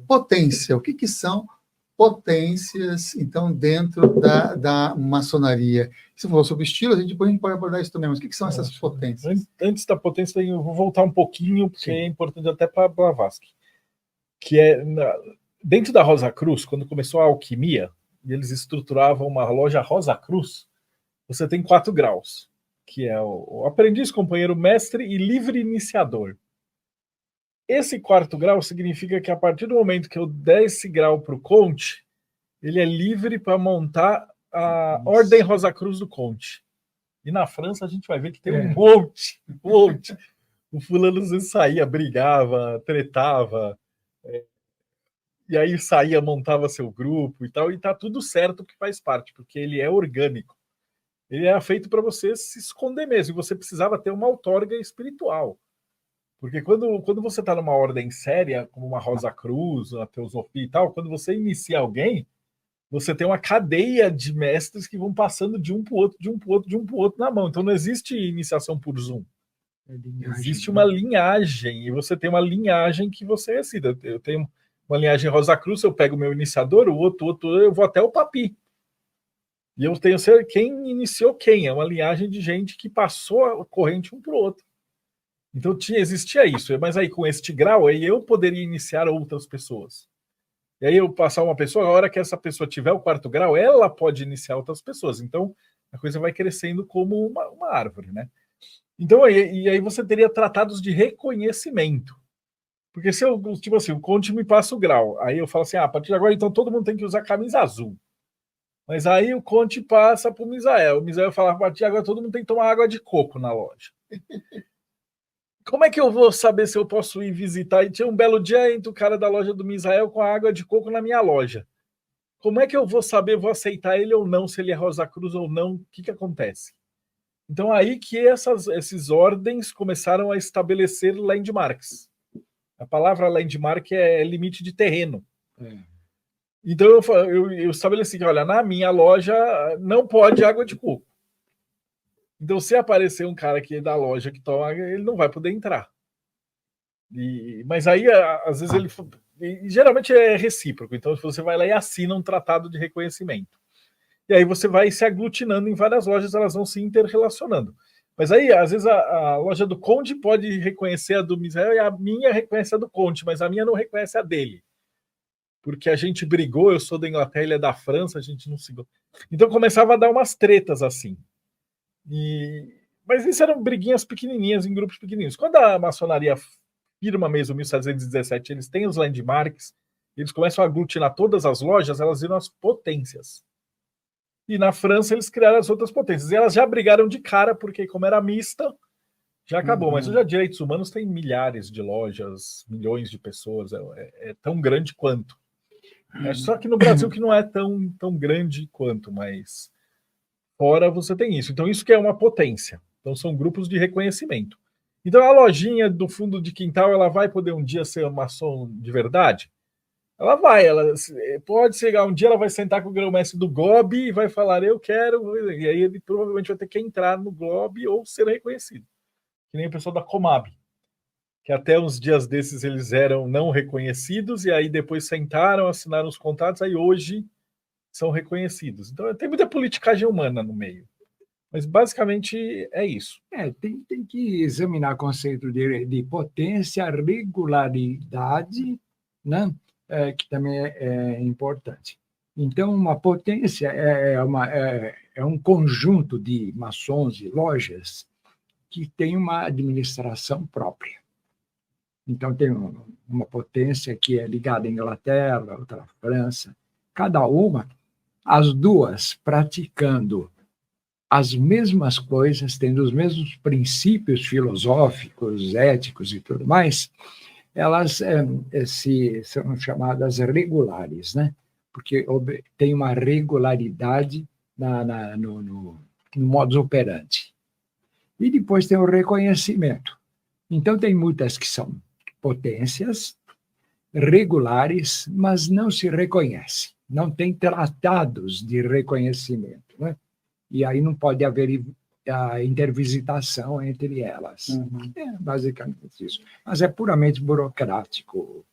potência. O que são potências, então, dentro da maçonaria? Se for sobre estilo, depois a gente pode abordar isso também, mas o que são essas potências? Antes da potência, eu vou voltar um pouquinho, porque é importante até para Blavatsky, que é, dentro da Rosa Cruz, quando começou a alquimia, e eles estruturavam uma loja Rosa Cruz, você tem 4 graus, que é o aprendiz, companheiro, mestre e livre iniciador. Esse 4º grau significa que a partir do momento que eu der esse grau para o Conte, ele é livre para montar a Ordem Rosa Cruz do Conte. E na França a gente vai ver que tem um monte. O fulano às vezes saía, brigava, tretava, e aí saía, montava seu grupo e tal, e tá tudo certo que faz parte, porque ele é orgânico. Ele é feito para você se esconder mesmo, e você precisava ter uma outorga espiritual. Porque quando você está numa ordem séria, como uma Rosa Cruz, a Teosofia e tal, quando você inicia alguém, você tem uma cadeia de mestres que vão passando de um para o outro, de um para o outro, de um para o outro na mão. Então não existe iniciação por Zoom. Existe uma linhagem, e você tem uma linhagem que você decida. Eu tenho uma linhagem Rosa Cruz, eu pego o meu iniciador, o outro, eu vou até o Papi. E eu tenho quem iniciou quem. É uma linhagem de gente que passou a corrente um para o outro. Então existia isso. Mas aí com este grau, aí eu poderia iniciar outras pessoas. E aí eu passar uma pessoa, a hora que essa pessoa tiver o 4º grau, ela pode iniciar outras pessoas. Então a coisa vai crescendo como uma árvore, né? Então, e aí você teria tratados de reconhecimento. Porque se eu, tipo assim, o Conte me passa o grau, aí eu falo assim, a partir de agora, então todo mundo tem que usar camisa azul. Mas aí o Conte passa para o Misael. O Misael fala, a partir de agora todo mundo tem que tomar água de coco na loja. Como é que eu vou saber se eu posso ir visitar? E tinha um belo dia entre o cara da loja do Misael com a água de coco na minha loja. Como é que eu vou saber, vou aceitar ele ou não, se ele é Rosa Cruz ou não? O que acontece? Então aí que esses ordens começaram a estabelecer landmarks. A palavra landmark é limite de terreno. Então eu estabeleci que, olha, na minha loja não pode água de coco. Então se aparecer um cara aqui da loja que toma, ele não vai poder entrar. Mas aí, às vezes, geralmente é recíproco. Então você vai lá e assina um tratado de reconhecimento. E aí você vai se aglutinando em várias lojas, elas vão se interrelacionando. Mas aí, às vezes, a loja do Conde pode reconhecer a do Misael e a minha reconhece a do Conde, mas a minha não reconhece a dele. Porque a gente brigou, eu sou da Inglaterra, ele é da França, a gente não se... Então começava a dar umas tretas assim. Mas isso eram briguinhas pequenininhas, em grupos pequenininhos. Quando a maçonaria firma mesmo, 1717, eles têm os landmarks, eles começam a aglutinar todas as lojas, elas viram as potências. E na França eles criaram as outras potências. E elas já brigaram de cara, porque como era mista, já acabou. Mas os direitos humanos têm milhares de lojas, milhões de pessoas. É tão grande quanto. Só que no Brasil que não é tão grande quanto, mas fora você tem isso. Então isso que é uma potência. Então são grupos de reconhecimento. Então a lojinha do fundo de quintal, ela vai poder um dia ser uma maçom de verdade? Ela pode chegar um dia, ela vai sentar com o grão-mestre do GOB e vai falar, eu quero, e aí ele provavelmente vai ter que entrar no GOB ou ser reconhecido. Que nem o pessoal da Comab, que até uns dias desses eles eram não reconhecidos, e aí depois sentaram, assinaram os contratos, aí hoje são reconhecidos. Então tem muita politicagem humana no meio. Mas basicamente é isso. Tem que examinar o conceito de potência, regularidade, né? Que também é importante. Então, uma potência é um conjunto de maçons e lojas que tem uma administração própria. Então, tem uma potência que é ligada à Inglaterra, outra à França, cada uma, as duas praticando as mesmas coisas, tendo os mesmos princípios filosóficos, éticos e tudo mais, elas são chamadas regulares, né? Porque tem uma regularidade no modus operandi. E depois tem o reconhecimento. Então, tem muitas que são potências regulares, mas não se reconhecem. Não tem tratados de reconhecimento, né? E aí não pode haver a intervisitação entre elas. É basicamente isso. Mas é puramente burocrático